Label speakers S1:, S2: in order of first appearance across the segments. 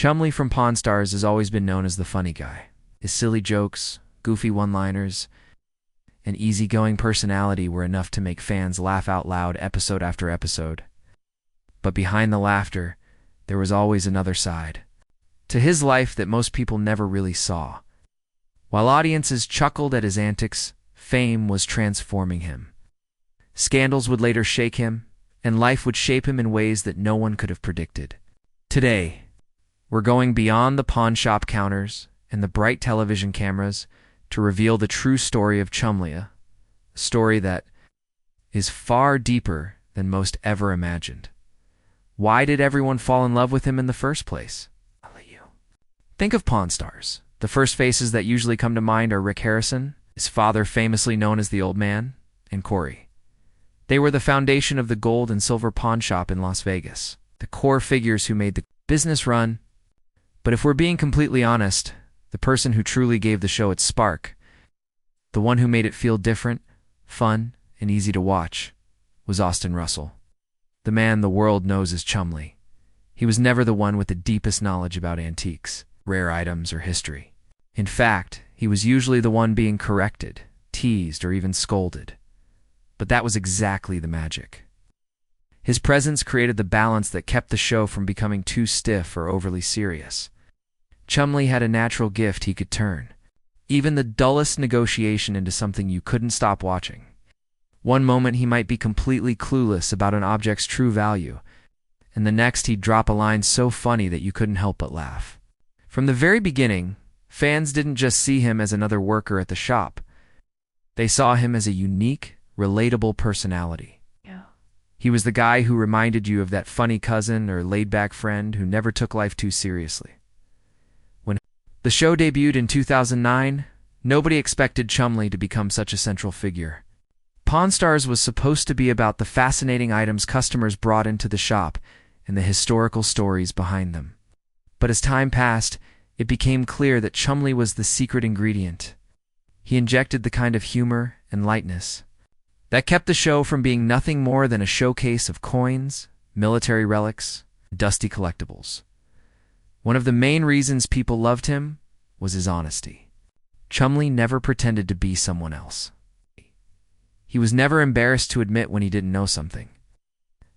S1: Chumlee from Pawn Stars has always been known as the funny guy. His silly jokes, goofy one-liners, and easygoing personality were enough to make fans laugh out loud episode after episode. But behind the laughter, there was always another side to his life that most people never really saw. While audiences chuckled at his antics, fame was transforming him. Scandals would later shake him, and life would shape him in ways that no one could have predicted. Today, we're going beyond the pawn shop counters and the bright television cameras to reveal the true story of Chumlee, a story that is far deeper than most ever imagined. Why did everyone fall in love with him in the first place? Think of Pawn Stars. The first faces that usually come to mind are Rick Harrison, his father famously known as the Old Man, and Corey. They were the foundation of the gold and silver pawn shop in Las Vegas, the core figures who made the business run. But if we're being completely honest, the person who truly gave the show its spark, the one who made it feel different, fun, and easy to watch, was Austin Russell. The man the world knows as Chumlee. He was never the one with the deepest knowledge about antiques, rare items, or history. In fact, he was usually the one being corrected, teased, or even scolded. But that was exactly the magic. His presence created the balance that kept the show from becoming too stiff or overly serious. Chumlee had a natural gift he could turn even the dullest negotiation into something you couldn't stop watching. One moment he might be completely clueless about an object's true value, and the next he'd drop a line so funny that you couldn't help but laugh. From the very beginning, fans didn't just see him as another worker at the shop. They saw him as a unique, relatable personality. He was the guy who reminded you of that funny cousin or laid-back friend who never took life too seriously. When the show debuted in 2009, nobody expected Chumlee to become such a central figure. Pawn Stars was supposed to be about the fascinating items customers brought into the shop and the historical stories behind them. But as time passed, it became clear that Chumlee was the secret ingredient. He injected the kind of humor and lightness that kept the show from being nothing more than a showcase of coins, military relics, and dusty collectibles. One of the main reasons people loved him was his honesty. Chumlee never pretended to be someone else. He was never embarrassed to admit when he didn't know something.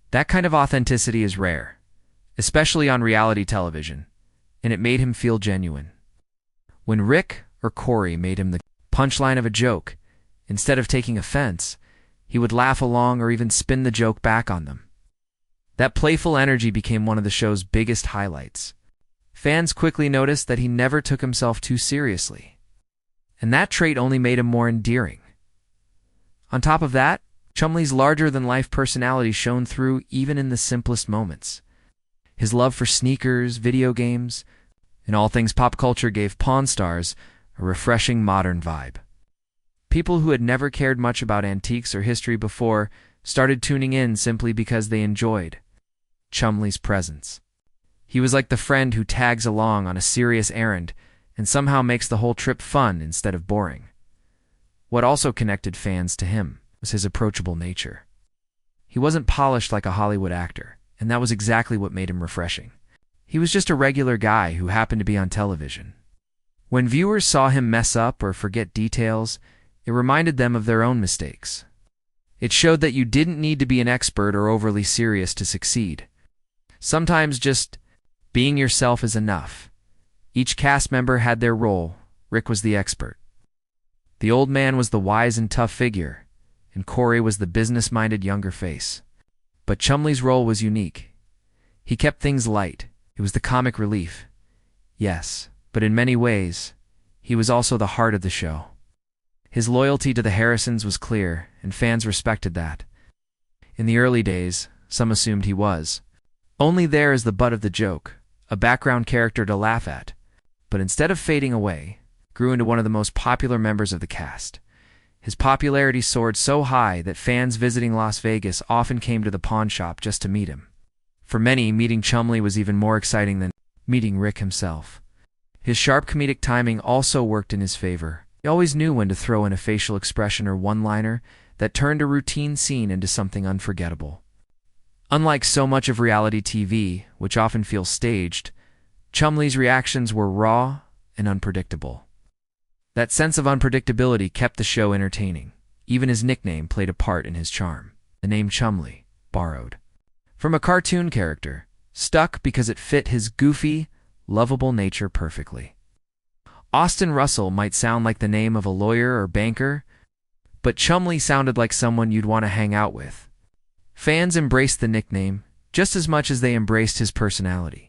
S1: That kind of authenticity is rare, especially on reality television, and it made him feel genuine. When Rick or Corey made him the punchline of a joke, instead of taking offense, he would laugh along or even spin the joke back on them. That playful energy became one of the show's biggest highlights. Fans quickly noticed that he never took himself too seriously, and that trait only made him more endearing. On top of that, Chumlee's larger-than-life personality shone through even in the simplest moments. His love for sneakers, video games, and all things pop culture gave Pawn Stars a refreshing modern vibe. People who had never cared much about antiques or history before started tuning in simply because they enjoyed Chumlee's presence. He was like the friend who tags along on a serious errand and somehow makes the whole trip fun instead of boring. What also connected fans to him was his approachable nature. He wasn't polished like a Hollywood actor, and that was exactly what made him refreshing. He was just a regular guy who happened to be on television. When viewers saw him mess up or forget details, it reminded them of their own mistakes. It showed that you didn't need to be an expert or overly serious to succeed. Sometimes just being yourself is enough. Each cast member had their role. Rick was the expert. The Old Man was the wise and tough figure, and Corey was the business-minded younger face. But Chumlee's role was unique. He kept things light. It was the comic relief. Yes, but in many ways, he was also the heart of the show. His loyalty to the Harrisons was clear, and fans respected that. In the early days, some assumed he was only there as the butt of the joke, a background character to laugh at, but instead of fading away, grew into one of the most popular members of the cast. His popularity soared so high that fans visiting Las Vegas often came to the pawn shop just to meet him. For many, meeting Chumlee was even more exciting than meeting Rick himself. His sharp comedic timing also worked in his favor. He always knew when to throw in a facial expression or one-liner that turned a routine scene into something unforgettable. Unlike so much of reality TV, which often feels staged, Chumlee's reactions were raw and unpredictable. That sense of unpredictability kept the show entertaining. Even his nickname played a part in his charm. The name Chumlee, borrowed from a cartoon character, stuck because it fit his goofy, lovable nature perfectly. Austin Russell might sound like the name of a lawyer or banker, but Chumlee sounded like someone you'd want to hang out with. Fans embraced the nickname just as much as they embraced his personality.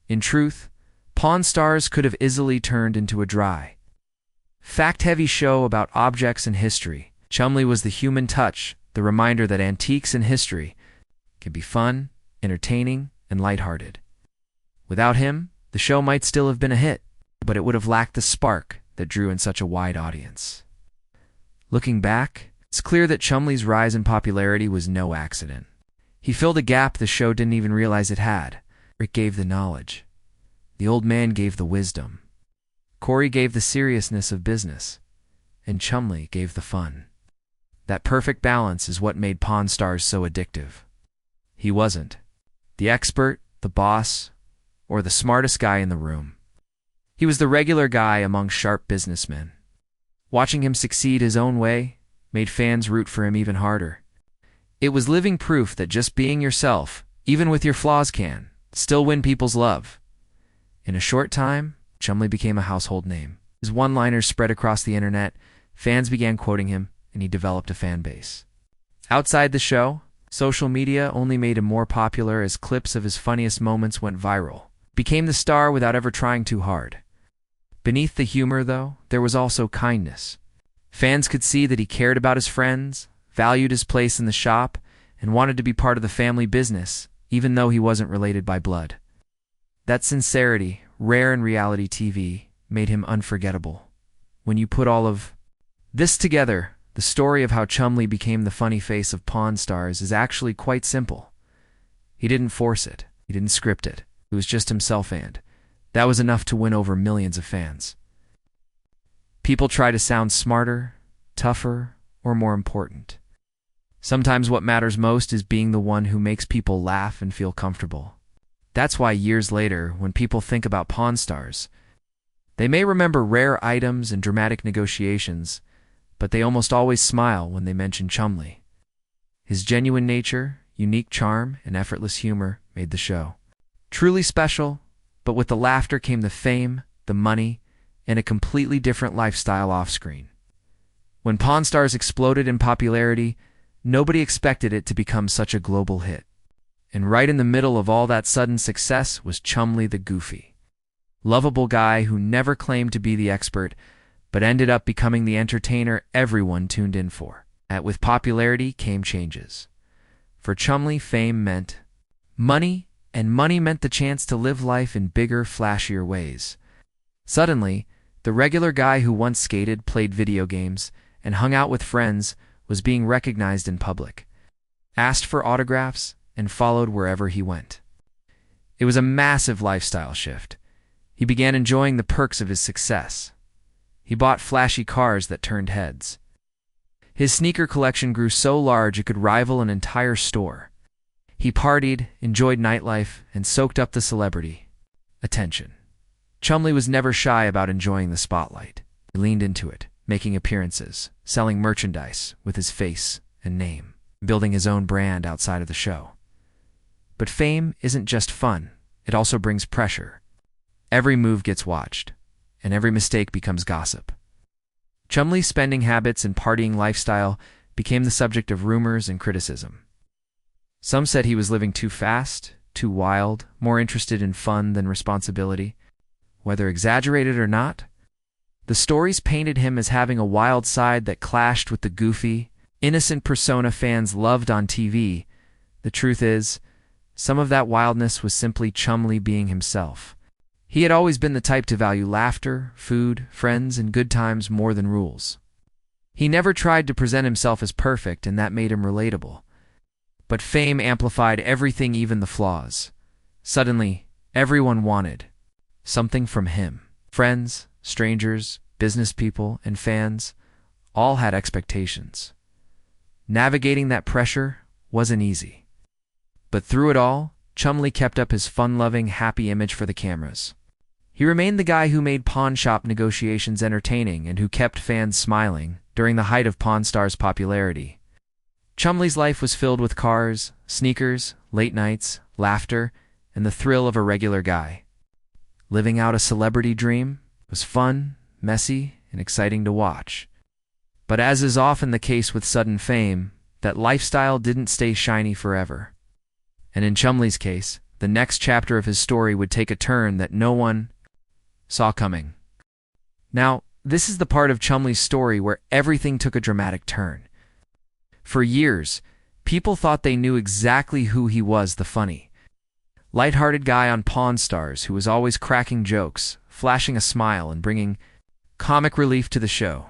S1: In truth, Pawn Stars could have easily turned into a dry, fact-heavy show about objects and history. Chumlee was the human touch, the reminder that antiques and history can be fun, entertaining, and lighthearted. Without him, the show might still have been a hit, but it would have lacked the spark that drew in such a wide audience. Looking back, it's clear that Chumlee's rise in popularity was no accident. He filled a gap the show didn't even realize it had. Rick gave the knowledge. The old man gave the wisdom. Corey gave the seriousness of business. And Chumlee gave the fun. That perfect balance is what made Pawn Stars so addictive. He wasn't the expert, the boss, or the smartest guy in the room. He was the regular guy among sharp businessmen. Watching him succeed his own way made fans root for him even harder. It was living proof that just being yourself, even with your flaws, can still win people's love. In a short time, Chumlee became a household name. His one-liners spread across the internet, fans began quoting him, and he developed a fan base. Outside the show, social media only made him more popular as clips of his funniest moments went viral. Became the star without ever trying too hard. Beneath the humor, though, there was also kindness. Fans could see that he cared about his friends, valued his place in the shop, and wanted to be part of the family business, even though he wasn't related by blood. That sincerity, rare in reality TV, made him unforgettable. When you put all of this together, the story of how Chumlee became the funny face of Pawn Stars is actually quite simple. He didn't force it. He didn't script it. It was just himself, and that was enough to win over millions of fans. People try to sound smarter, tougher, or more important. Sometimes what matters most is being the one who makes people laugh and feel comfortable. That's why years later, when people think about Pawn Stars, they may remember rare items and dramatic negotiations, but they almost always smile when they mention Chumlee. His genuine nature, unique charm, and effortless humor made the show truly special, but with the laughter came the fame, the money, and a completely different lifestyle off-screen. When Pawn Stars exploded in popularity, nobody expected it to become such a global hit. And right in the middle of all that sudden success was Chumlee the goofy, lovable guy who never claimed to be the expert, but ended up becoming the entertainer everyone tuned in for. With popularity came changes. For Chumlee, fame meant money, and money meant the chance to live life in bigger, flashier ways. Suddenly, the regular guy who once skated, played video games, and hung out with friends was being recognized in public, asked for autographs, and followed wherever he went. It was a massive lifestyle shift. He began enjoying the perks of his success. He bought flashy cars that turned heads. His sneaker collection grew so large it could rival an entire store. He partied, enjoyed nightlife, and soaked up the celebrity attention. Chumlee was never shy about enjoying the spotlight. He leaned into it, making appearances, selling merchandise with his face and name, building his own brand outside of the show. But fame isn't just fun, it also brings pressure. Every move gets watched, and every mistake becomes gossip. Chumlee's spending habits and partying lifestyle became the subject of rumors and criticism. Some said he was living too fast, too wild, more interested in fun than responsibility. Whether exaggerated or not, the stories painted him as having a wild side that clashed with the goofy, innocent persona fans loved on TV. The truth is, some of that wildness was simply Chumlee being himself. He had always been the type to value laughter, food, friends, and good times more than rules. He never tried to present himself as perfect, and that made him relatable. But fame amplified everything, even the flaws. Suddenly, everyone wanted something from him. Friends, strangers, business people, and fans all had expectations. Navigating that pressure wasn't easy. But through it all, Chumlee kept up his fun-loving, happy image for the cameras. He remained the guy who made pawn shop negotiations entertaining and who kept fans smiling during the height of Pawn Stars' popularity. Chumlee's life was filled with cars, sneakers, late nights, laughter, and the thrill of a regular guy. Living out a celebrity dream was fun, messy, and exciting to watch. But as is often the case with sudden fame, that lifestyle didn't stay shiny forever. And in Chumlee's case, the next chapter of his story would take a turn that no one saw coming. Now, this is the part of Chumlee's story where everything took a dramatic turn. For years, people thought they knew exactly who he was, the funny, light-hearted guy on Pawn Stars who was always cracking jokes, flashing a smile, and bringing comic relief to the show.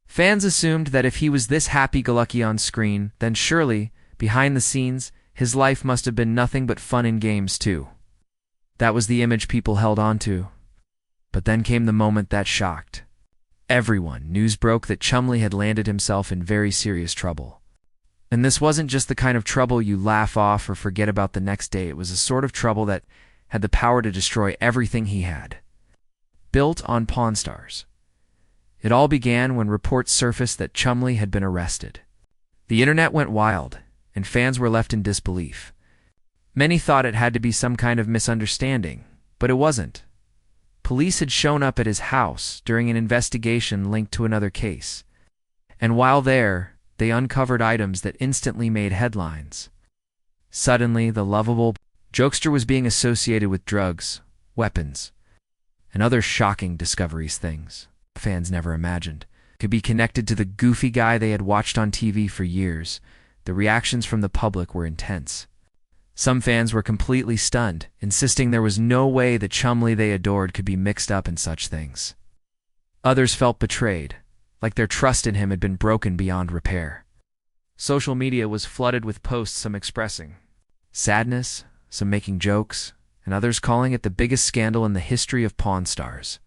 S1: Fans assumed that if he was this happy-go-lucky on screen, then surely, behind the scenes, his life must have been nothing but fun and games too. That was the image people held on to. But then came the moment that shocked everyone. News broke that Chumlee had landed himself in very serious trouble. And this wasn't just the kind of trouble you laugh off or forget about the next day. It was a sort of trouble that had the power to destroy everything he had built on Pawn Stars. It all began when reports surfaced that Chumlee had been arrested. The internet went wild, and fans were left in disbelief. Many thought it had to be some kind of misunderstanding, but it wasn't. Police had shown up at his house during an investigation linked to another case. And while there, they uncovered items that instantly made headlines. Suddenly, the lovable jokester was being associated with drugs, weapons, and other shocking discoveries. Things fans never imagined could be connected to the goofy guy they had watched on TV for years. The reactions from the public were intense. Some fans were completely stunned, insisting there was no way the Chumlee they adored could be mixed up in such things. Others felt betrayed, like their trust in him had been broken beyond repair. Social media was flooded with posts, some expressing sadness, some making jokes, and others calling it the biggest scandal in the history of Pawn Stars.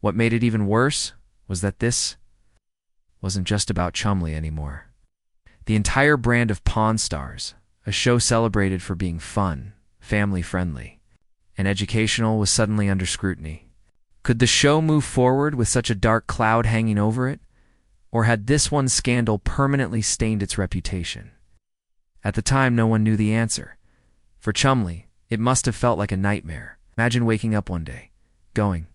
S1: What made it even worse was that this wasn't just about Chumlee anymore. The entire brand of Pawn Stars, a show celebrated for being fun, family-friendly, and educational, was suddenly under scrutiny. Could the show move forward with such a dark cloud hanging over it? Or had this one scandal permanently stained its reputation? At the time, no one knew the answer. For Chumlee, it must have felt like a nightmare. Imagine waking up one day, going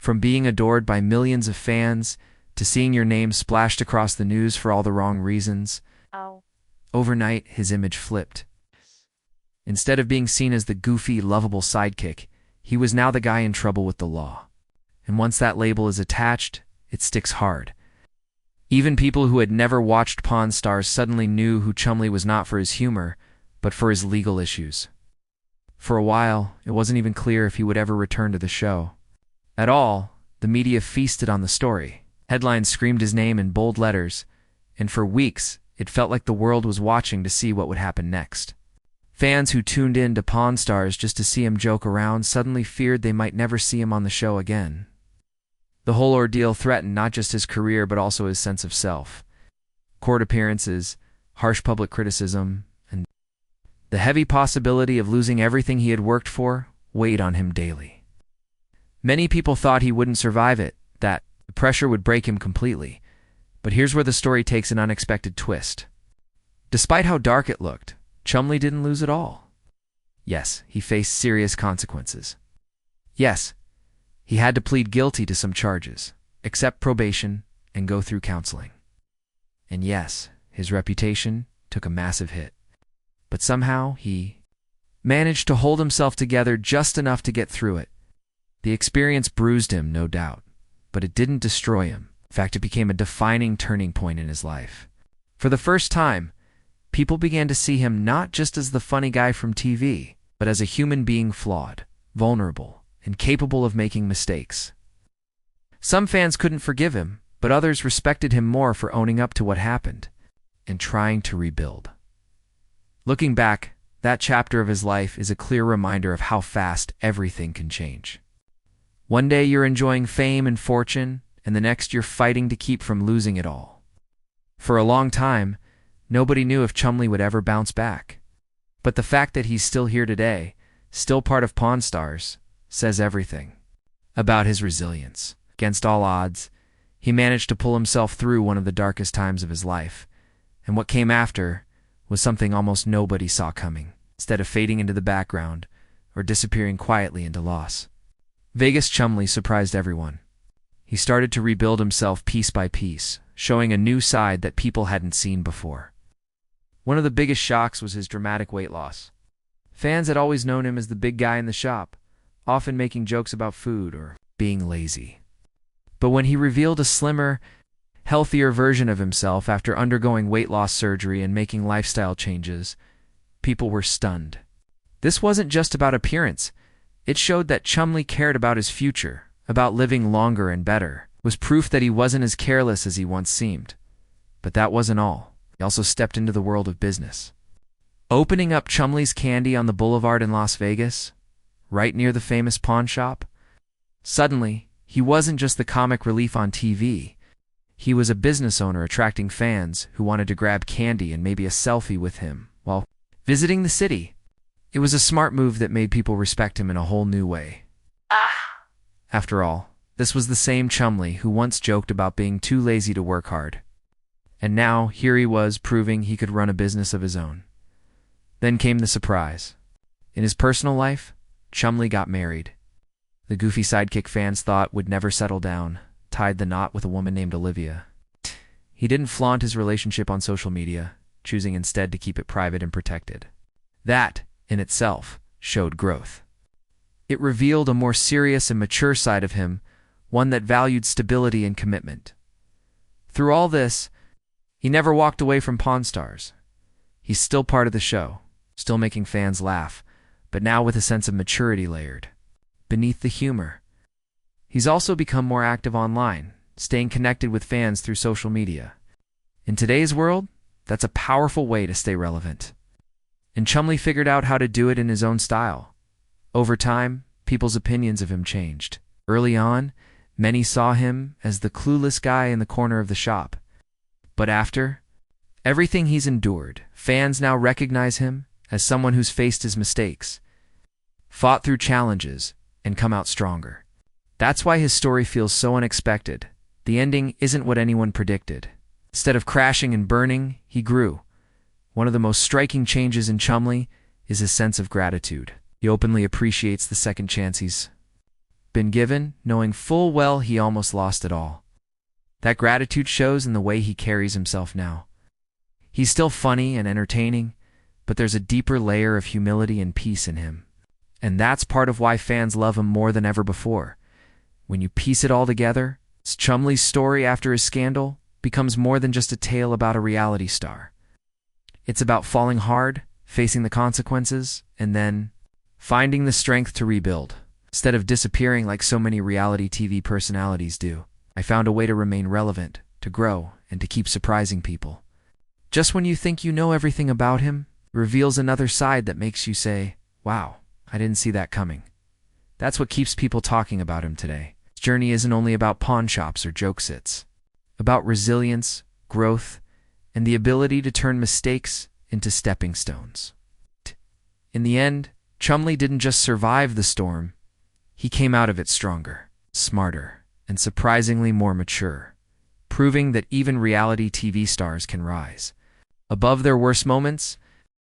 S1: from being adored by millions of fans to seeing your name splashed across the news for all the wrong reasons. Overnight, his image flipped. Instead of being seen as the goofy, lovable sidekick, he was now the guy in trouble with the law. And once that label is attached, it sticks hard. Even people who had never watched Pawn Stars suddenly knew who Chumlee was, not for his humor, but for his legal issues. For a while, it wasn't even clear if he would ever return to the show. At all, the media feasted on the story. Headlines screamed his name in bold letters, and for weeks, it felt like the world was watching to see what would happen next. Fans who tuned in to Pawn Stars just to see him joke around suddenly feared they might never see him on the show again. The whole ordeal threatened not just his career but also his sense of self. Court appearances, harsh public criticism, and the heavy possibility of losing everything he had worked for weighed on him daily. Many people thought he wouldn't survive it, that the pressure would break him completely. But here's where the story takes an unexpected twist. Despite how dark it looked, Chumlee didn't lose it all. Yes, he faced serious consequences. Yes, he had to plead guilty to some charges, accept probation, and go through counseling. And yes, his reputation took a massive hit. But somehow he managed to hold himself together just enough to get through it. The experience bruised him, no doubt, but it didn't destroy him. In fact, it became a defining turning point in his life. For the first time, people began to see him not just as the funny guy from TV, but as a human being, flawed, vulnerable, and capable of making mistakes. Some fans couldn't forgive him, but others respected him more for owning up to what happened and trying to rebuild. Looking back, that chapter of his life is a clear reminder of how fast everything can change. One day you're enjoying fame and fortune, and the next you're fighting to keep from losing it all. For a long time, nobody knew if Chumlee would ever bounce back. But the fact that he's still here today, still part of Pawn Stars, says everything about his resilience. Against all odds, he managed to pull himself through one of the darkest times of his life, and what came after was something almost nobody saw coming. Instead of fading into the background or disappearing quietly into loss, Vegas Chumlee surprised everyone. He started to rebuild himself piece by piece, showing a new side that people hadn't seen before. One of the biggest shocks was his dramatic weight loss. Fans had always known him as the big guy in the shop, often making jokes about food or being lazy. But when he revealed a slimmer, healthier version of himself after undergoing weight loss surgery and making lifestyle changes, people were stunned. This wasn't just about appearance. It showed that Chumlee cared about his future, about living longer and better. It was proof that he wasn't as careless as he once seemed. But that wasn't all. He also stepped into the world of business, opening up Chumlee's Candy on the boulevard in Las Vegas, right near the famous pawn shop. Suddenly, he wasn't just the comic relief on TV. He was a business owner attracting fans who wanted to grab candy and maybe a selfie with him while visiting the city. It was a smart move that made people respect him in a whole new way. After all, this was the same Chumlee who once joked about being too lazy to work hard. And now, here he was proving he could run a business of his own. Then came the surprise. In his personal life, Chumlee got married. The goofy sidekick fans thought would never settle down, tied the knot with a woman named Olivia. He didn't flaunt his relationship on social media, choosing instead to keep it private and protected. That, in itself, showed growth. It revealed a more serious and mature side of him, one that valued stability and commitment. Through all this, he never walked away from Pawn Stars. He's still part of the show, still making fans laugh, but now with a sense of maturity layered beneath the humor. He's also become more active online, staying connected with fans through social media. In today's world, that's a powerful way to stay relevant. And Chumlee figured out how to do it in his own style. Over time, people's opinions of him changed. Early on, many saw him as the clueless guy in the corner of the shop. But after everything he's endured, fans now recognize him as someone who's faced his mistakes, fought through challenges, and come out stronger. That's why his story feels so unexpected. The ending isn't what anyone predicted. Instead of crashing and burning, he grew. One of the most striking changes in Chumlee is his sense of gratitude. He openly appreciates the second chance he's been given, knowing full well he almost lost it all. That gratitude shows in the way he carries himself now. He's still funny and entertaining, but there's a deeper layer of humility and peace in him. And that's part of why fans love him more than ever before. When you piece it all together, Chumlee's story after his scandal becomes more than just a tale about a reality star. It's about falling hard, facing the consequences, and then finding the strength to rebuild. Instead of disappearing like so many reality TV personalities do, I found a way to remain relevant, to grow, and to keep surprising people. Just when you think you know everything about him, it reveals another side that makes you say, wow, I didn't see that coming. That's what keeps people talking about him today. His journey isn't only about pawn shops or joke sits. About resilience, growth, and the ability to turn mistakes into stepping stones. In the end, Chumlee didn't just survive the storm, he came out of it stronger, smarter, and surprisingly more mature, proving that even reality TV stars can rise above their worst moments